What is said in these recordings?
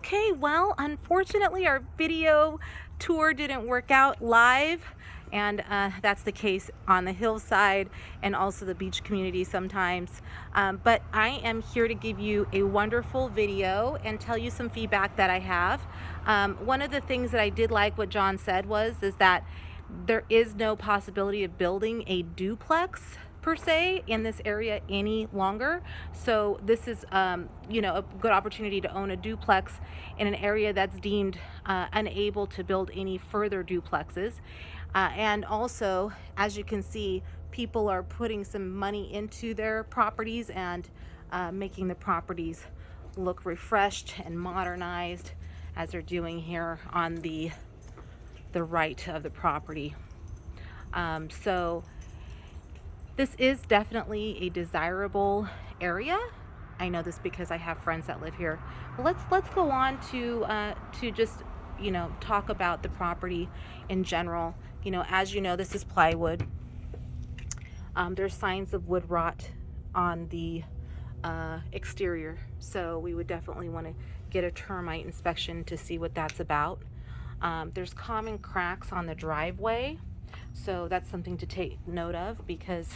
Okay, well, unfortunately, our video tour didn't work out live, and that's the case on the hillside and also the beach community sometimes. But I am here to give you a wonderful video and tell you some feedback that I have. One of the things that I did like what John said is that there is no possibility of building a duplex per se in this area any longer. So this is a good opportunity to own a duplex in an area that's deemed unable to build any further duplexes. And also, as you can see, people are putting some money into their properties and making the properties look refreshed and modernized, as they're doing here on the right of the property. So this is definitely a desirable area. I know this because I have friends that live here. But let's go on to just talk about the property in general. As you know, this is plywood. There's signs of wood rot on the exterior, so we would definitely want to get a termite inspection to see what that's about. There's common cracks on the driveway, so that's something to take note of, because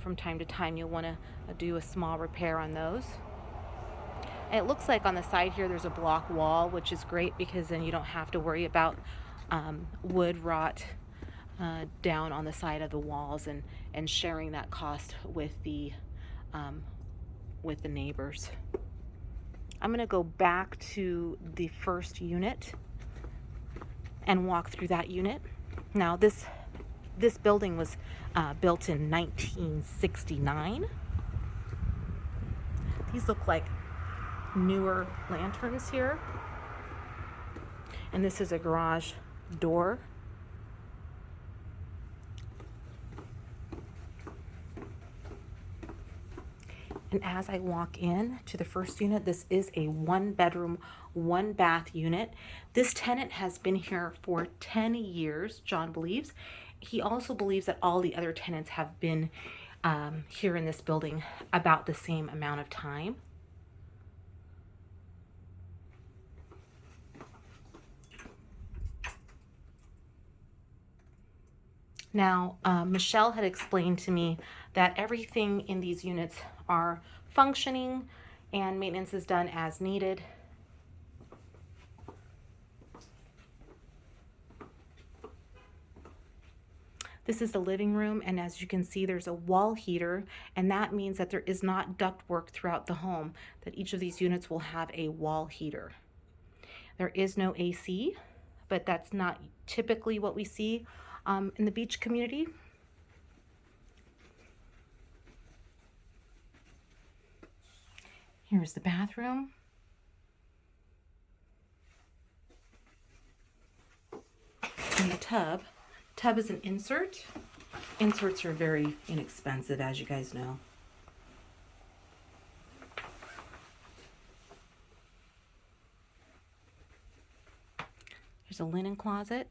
from time to time you'll want to do a small repair on those. And it looks like on the side here there's a block wall, which is great because then you don't have to worry about wood rot down on the side of the walls and sharing that cost with the neighbors. I'm going to go back to the first unit and walk through that unit. Now this building was built in 1969. These look like newer lanterns here. And this is a garage door. And as I walk in to the first unit, this is a 1-bedroom, 1-bath unit. This tenant has been here for 10 years, John believes. He also believes that all the other tenants have been here in this building about the same amount of time. Now, Michelle had explained to me that everything in these units are functioning and maintenance is done as needed. This is the living room, and as you can see, there's a wall heater, and that means that there is not ductwork throughout the home, that each of these units will have a wall heater. There is no AC, but that's not typically what we see in the beach community. Here's the bathroom. And the tub. Tub is an insert. Inserts are very inexpensive, as you guys know. There's a linen closet.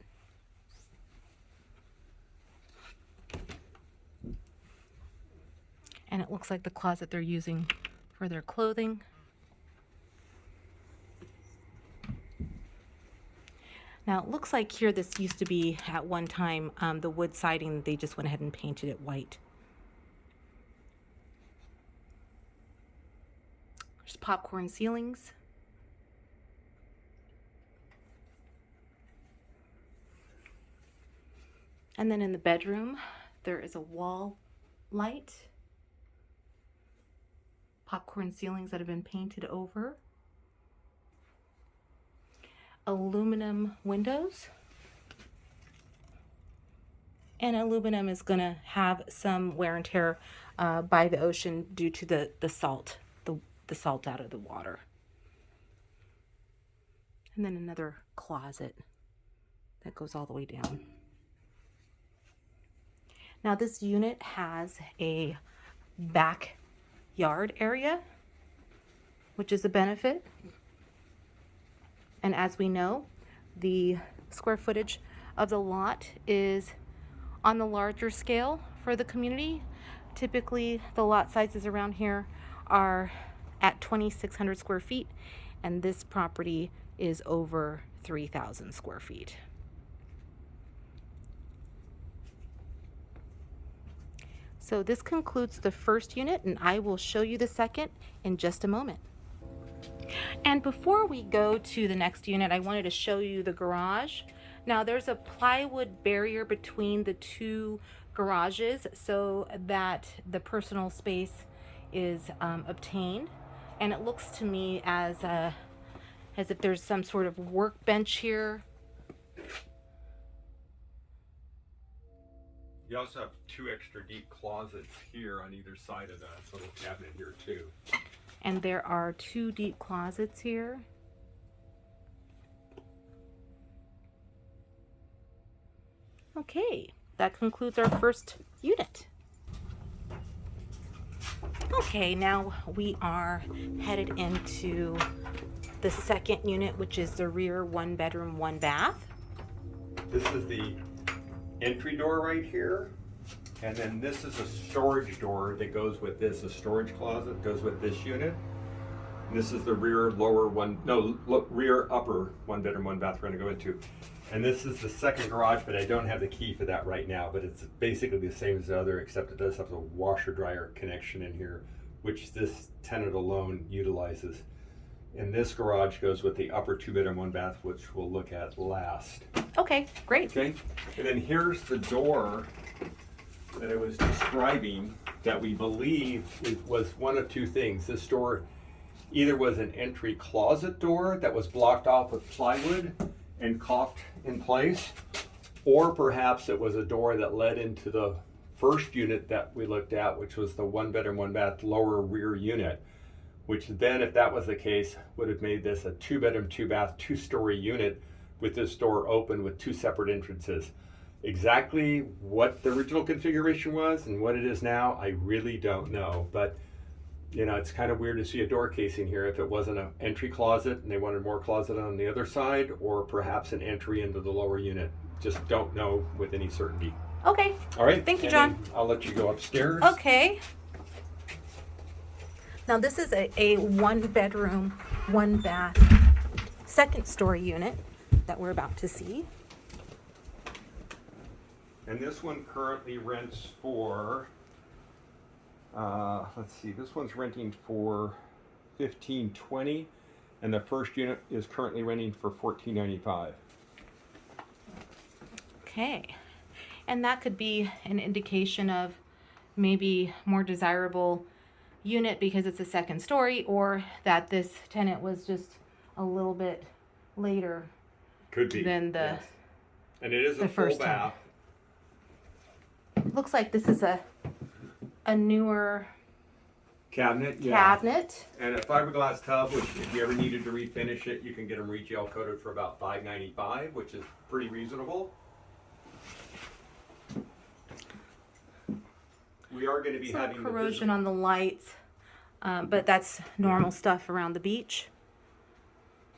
And it looks like the closet they're using for their clothing. Now it looks like here this used to be at one time the wood siding. They just went ahead and painted it white. There's popcorn ceilings. And then in the bedroom, there is a wall light. Popcorn ceilings that have been painted over. Aluminum windows. And aluminum is going to have some wear and tear by the ocean due to the salt out of the water. And then another closet that goes all the way down. Now this unit has a backyard area, which is a benefit. And as we know, the square footage of the lot is on the larger scale for the community. Typically, the lot sizes around here are at 2,600 square feet, and this property is over 3,000 square feet. So this concludes the first unit, and I will show you the second in just a moment. And before we go to the next unit, I wanted to show you the garage. Now there's a plywood barrier between the two garages so that the personal space is obtained. And it looks to me as if there's some sort of workbench here. You also have 2 extra deep closets here on either side of that little cabinet here too. And there are 2 deep closets here. Okay, that concludes our first unit. Okay, now we are headed into the second unit, which is the rear 1-bedroom, 1-bath. This is the entry door right here, and then this is a storage door that goes with this. A storage closet goes with this unit. And this is the rear rear upper 1-bedroom, 1-bath we're going to go into. And this is the second garage, but I don't have the key for that right now, but it's basically the same as the other, except it does have a washer dryer connection in here, which this tenant alone utilizes. And this garage goes with the upper 2-bedroom, 1-bath, which we'll look at last. Okay, great. Okay, and then here's the door that I was describing that we believe was one of 2 things. This door either was an entry closet door that was blocked off with plywood and caulked in place, or perhaps it was a door that led into the first unit that we looked at, which was the 1-bedroom, 1-bath lower rear unit, which then, if that was the case, would have made this a 2-bedroom, 2-bath, 2-story unit with this door open with 2 separate entrances. Exactly what the original configuration was and what it is now, I really don't know. But you know, it's kind of weird to see a door casing here if it wasn't an entry closet and they wanted more closet on the other side, or perhaps an entry into the lower unit. Just don't know with any certainty. Okay. All right. Thank you, John. I'll let you go upstairs. Okay. Now this is a 1-bedroom, 1-bath, 2nd-story unit that we're about to see. And this one currently rents for, let's see, this one's renting for $1,520, and the first unit is currently renting for $1,495. Okay, and that could be an indication of maybe more desirable unit because it's a 2nd story, or that this tenant was just a little bit later Could be than the yes. And it is the a full first bath. Looks like this is a newer Cabinet, yeah. cabinet. And a fiberglass tub, which if you ever needed to refinish it, you can get them retail coated for about $595, which is pretty reasonable. We are going to be Some having corrosion on the lights, but that's normal stuff around the beach.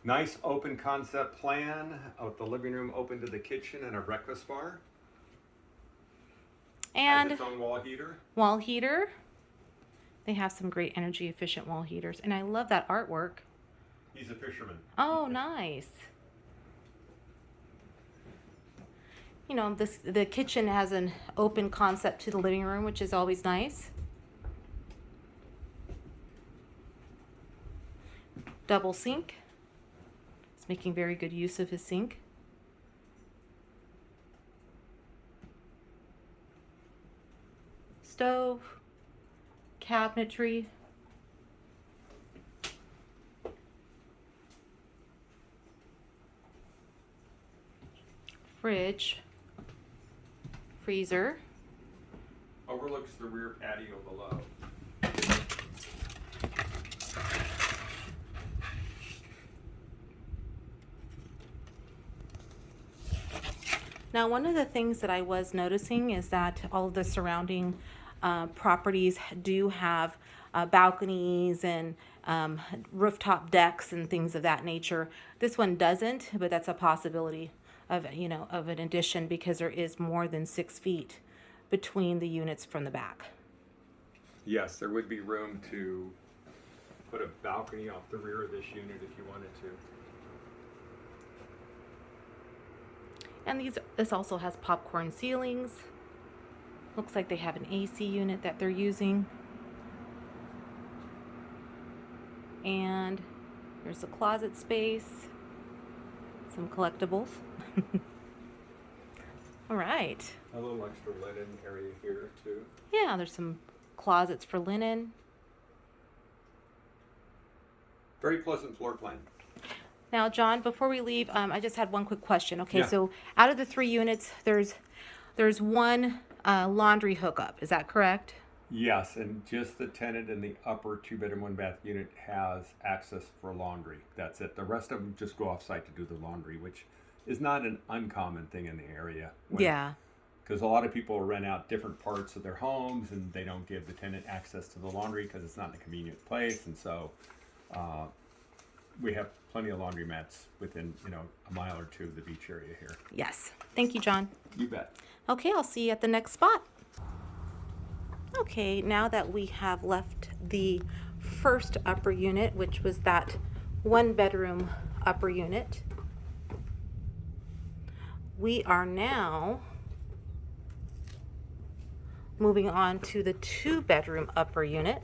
Nice open concept plan of the living room open to the kitchen and a breakfast bar. And has its own wall heater. Wall heater. They have some great energy efficient wall heaters, and I love that artwork. He's a fisherman. Oh, nice. You know, the kitchen has an open concept to the living room, which is always nice. Double sink. He's making very good use of his sink. Stove, cabinetry, fridge, freezer. Overlooks the rear patio below. Now, one of the things that I was noticing is that all of the surrounding properties do have balconies and rooftop decks and things of that nature. This one doesn't, but that's a possibility of, you know, of an addition because there is more than 6 feet between the units from the back. Yes, there would be room to put a balcony off the rear of this unit if you wanted to. And this also has popcorn ceilings. Looks like they have an AC unit that they're using. And here's a closet space, some collectibles. All right. A little extra linen area here too. Yeah, there's some closets for linen. Very pleasant floor plan. Now, John, before we leave, I just had one quick question. Okay, Yeah. so out of the 3 units, there's one laundry hookup. Is that correct? Yes, and just the tenant in the upper 2-bedroom, 1-bath unit has access for laundry. That's it. The rest of them just go off-site to do the laundry, which is not an uncommon thing in the area. Yeah. Because a lot of people rent out different parts of their homes and they don't give the tenant access to the laundry because it's not in a convenient place. And so we have plenty of laundromats within, a mile or 2 of the beach area here. Yes. Thank you, John. You bet. Okay, I'll see you at the next spot. Okay, now that we have left the first upper unit, which was that 1-bedroom upper unit, we are now moving on to the 2-bedroom upper unit.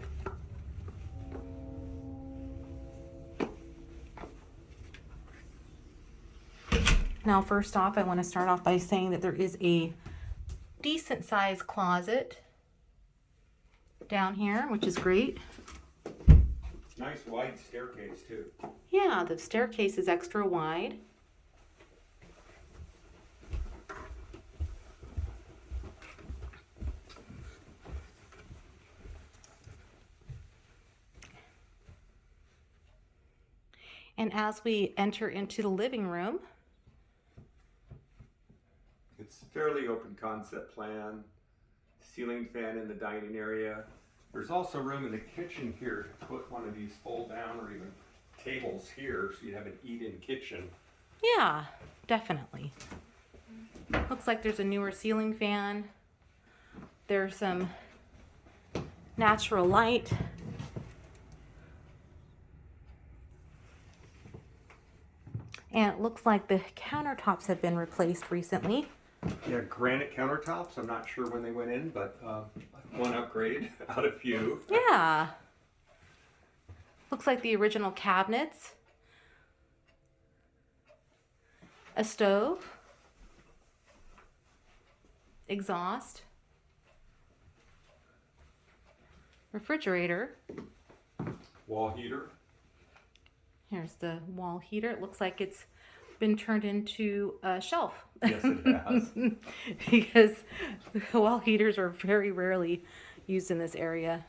Now, first off, I want to start off by saying that there is a decent sized closet down here, which is great. Nice wide staircase too. Yeah, the staircase is extra wide. And as we enter into the living room, It's fairly open concept plan. Ceiling fan in the dining area. There's also room in the kitchen here to put one of these fold down or even tables here so you have an eat-in kitchen. yeah, definitely. Looks like there's a newer ceiling fan. There's some natural light. And it looks like the countertops have been replaced recently. Yeah, granite countertops. I'm not sure when they went in, but one upgrade out of few. Yeah. Looks like the original cabinets. A stove. Exhaust. Refrigerator. Wall heater. Here's the wall heater. It looks like it's been turned into a shelf. Yes, it has. Because wall heaters are very rarely used in this area.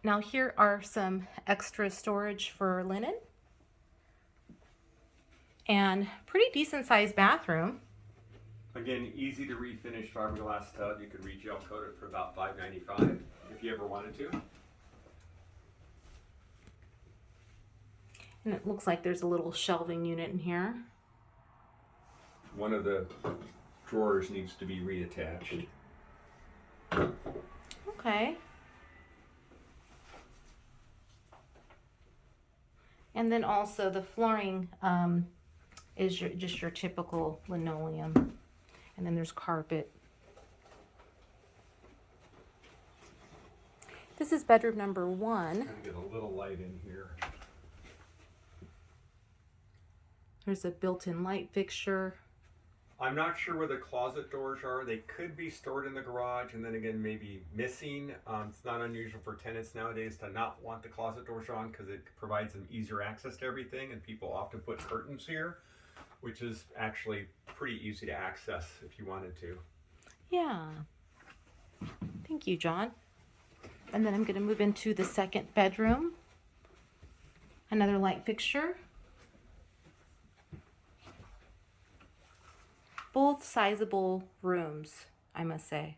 Now here are some extra storage for linen. And pretty decent sized bathroom. Again, easy to refinish fiberglass tub. You could re-gel coat it for about $5.95 if you ever wanted to. And it looks like there's a little shelving unit in here. One of the drawers needs to be reattached. Okay. And then also the flooring is just your typical linoleum. And then there's carpet. This is bedroom number 1. Trying to get a little light in here. There's a built-in light fixture. I'm not sure where the closet doors are. They could be stored in the garage and then again maybe missing. It's not unusual for tenants nowadays to not want the closet doors on because it provides them easier access to everything, and people often put curtains here, which is actually pretty easy to access if you wanted to. Yeah. Thank you, John. And then I'm going to move into the 2nd bedroom. Another light fixture. Both sizable rooms, I must say.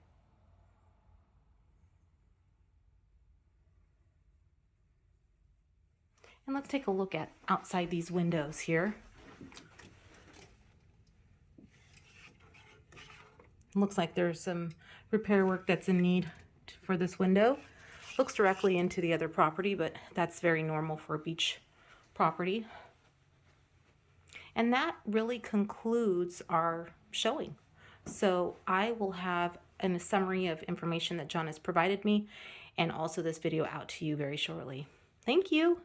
And let's take a look at outside these windows here. It looks like there's some repair work that's in need for this window. looks directly into the other property, but that's very normal for a beach property. And that really concludes our showing. So I will have a summary of information that John has provided me and also this video out to you very shortly. Thank you.